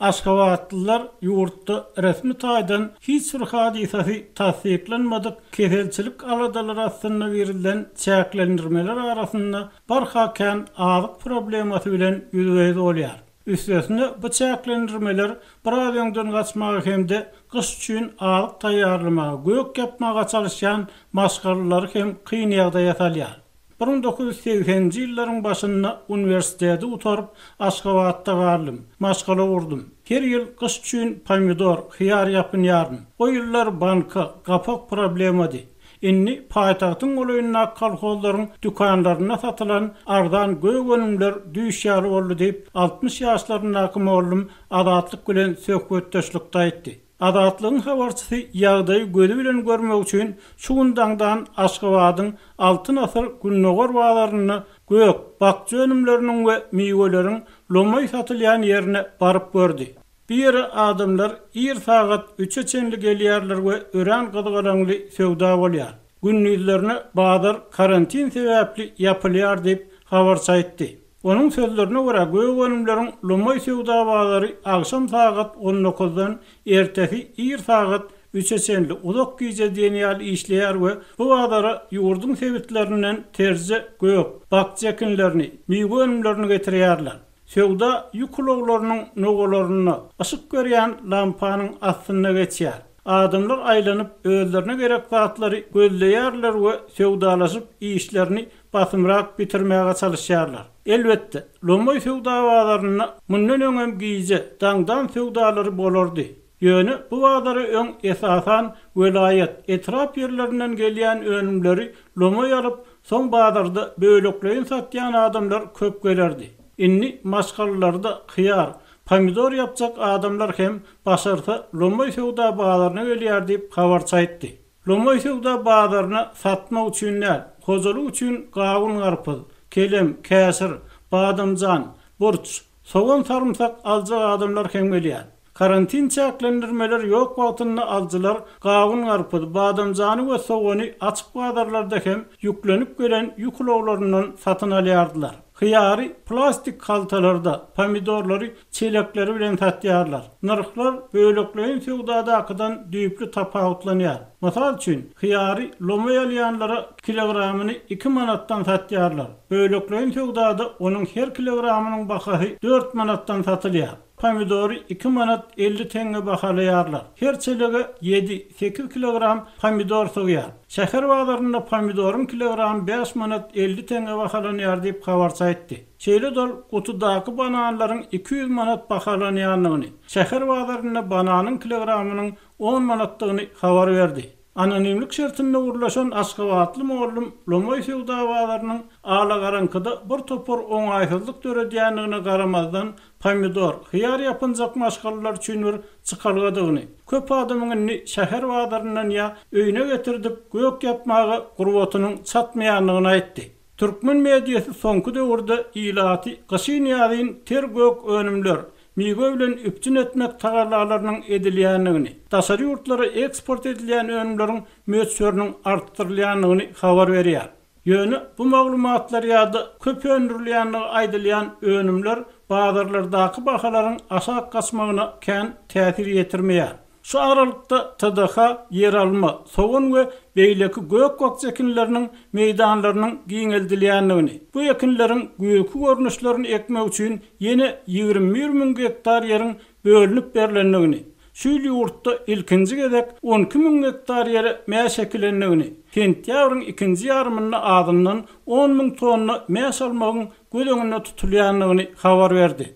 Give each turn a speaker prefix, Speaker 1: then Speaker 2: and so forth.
Speaker 1: Aşgabatlılar yurtda resmi taýdan hiç bir hadisasy tasdiklenmedik keselçilik aladalar aslında verilen çäklendirmeler arasında barhakan ağırlık problematı bilen yüzüýüz bolýar. Üstesine bu çäklendirmeler biraz öňden gaçmagy hemde kış üçin ağırlyk taýýarlamagy, gök yapmaga çalışan maşgalalar hem kyn ýagda ýasalýar. 1980-nji ýyllaryň başynda uniwersiteti utarıp Aşgabatda galym, maşgala urdum. Her ýyl kış üçin pomidor, hyýar ýapynýarmyn. O ýyllar banka, gapak problemady. Inni paýtagtyň olaýyna kolhozlaryň dükanlaryna satylan ardan gög önümler düýşýär boldy diýip 60 ýaşlaryň hakim oldum adatlyk bilen söhbetdeşlikde aýtdy. Adatlygyň habarçysy ýagdaýy gözü bilen görmek üçin şugundaňdan Aşgabatyň altyn asyr günnogor baglaryny gök, bakçy önümleriniň we miweleriň lomoy satylýan ýerine baryp gördi. Bir yere adamlar ir sagat 3'e çenli gelýärler we ören gyzgalaňly söwda bolýar. Günnüzlerine bazar karantin sebäpli ýapylýar diýip habarça aýtdy. Onun sözlerine göre gög önümleriň lomoy söwda bazary akşam sagat 19'dan ertesi ir sagat 3'e çenli uzak gize diýenýär işleýär we bu bazara ýurdun sebitlerinden terze gög, bakçy ekinlerini, miwe önümlerini getirýärler. Söwda ýukulaglarynyň nogalaryny aşyk görýän lampanyň astyna geçýär. Adamlar aýlanyp özlerine gerek zatlary gözleýärler we söwdalaşyp işlerini basymrak bitirmäge çalışýarlar. Elbetde, lomoy söwda bazlaryny mundan öňem gize, daňdan söwdalary bolardy. Ýöne bu bazary öň esasan welayet, etrap ýerlerinden gelýän önümleri lomoy alyp, soň bazarda böлекleýin satýan adamlar köp gelerdi. Inni maşgalalarda hyýar, pomidor yapjak adamlar hem başarsa lomoy söwda bazlaryna gelýär diýip habarça aýtdy. Lomoy söwda bazlaryna satmak üçin näl, hojalyk üçin gawun garpyz, kelem, käsir, badamjan, burç, soğan sarımsak aljak adamlar hem gelýär. Karantin çäklendirmeler ýok wagtynda alçylar gawun garpyz, badamjany we soğany açyk bazarlarda hem ýüklenip gelen ýukulaglaryndan satyn alýardylar. Hyýary plastik kaltalarda, pomidorlary çelekleri bilen satýarlar. Narxlar böлекleýin söwdadakydan düýpli tapawutlanýar. Masal üçin, hyýary lomoy alýanlara kilogramyny 2 manatdan satýarlar. Böлекleýin söwdada onuň her kilogramynyň bahasy 4 manatdan satylýar. Pomidory 2 manat 50 tenge bahalayarlar. Her çelege 7-8 kilogram pomidor soğuyar. Şäher bazarynda pomidorun kilogramı 5 manat 50 tenge bahalanýar diýip habarça aýtdy. Şeýle dol gutudaky bananlaryň 200 manat bahalanýarlygyny, şäher bazarynda bananyň kilogramynyň 10 manatlygyny habar berdi. Anonimlik şertinde urlaşan Aşgabatly mollum lomoy söwda bazlarynyň ala garankyda bir topor oňaýsyzlyk töredýänligine garamazdan pomidor, hyýar ýapynjak maşgalalar üçin bir çykargadygyny, köp adamyň şäher bazaryndan ýa öýüne getirdip gök yapmagy gurbatynyň çatmaýanlygyny aýtdy. Türkmen mediýasy soňky döwürde ilaty gysyn ýadyň ter gök önümler miwe bilen üpçün etmek tagarlalarynyň edilýänligini, daşary ýurtlara eksport edilýän önümleriň möçörüniň artdyrylýanlygyny habar berýär. Ýöne bu maglumatlar ýa-da köp öndürilýänligi aýdylýan önümler bazarlardaky bahalaryň aşağı gaçmagyna kän täsir ýetirmeýär. Şu aralykda TDH yer alma, soğun we beýleki gök bakçy ekinleriniň meýdanlarynyň giňeldilýänligini, bu ekinleriň güýkü görnüşlerini ekmek üçin ýene 20 000 hektar ýeriň bölünip berilenligini, şu ýurtda ilkinji gezek 12 000 hektar ýere mäş ekilenligini, sentýabryň 2-nji ýarymynda adından 10 000 tonna mäş almagyň göz öňünde tutulýanlygyny habar berdi.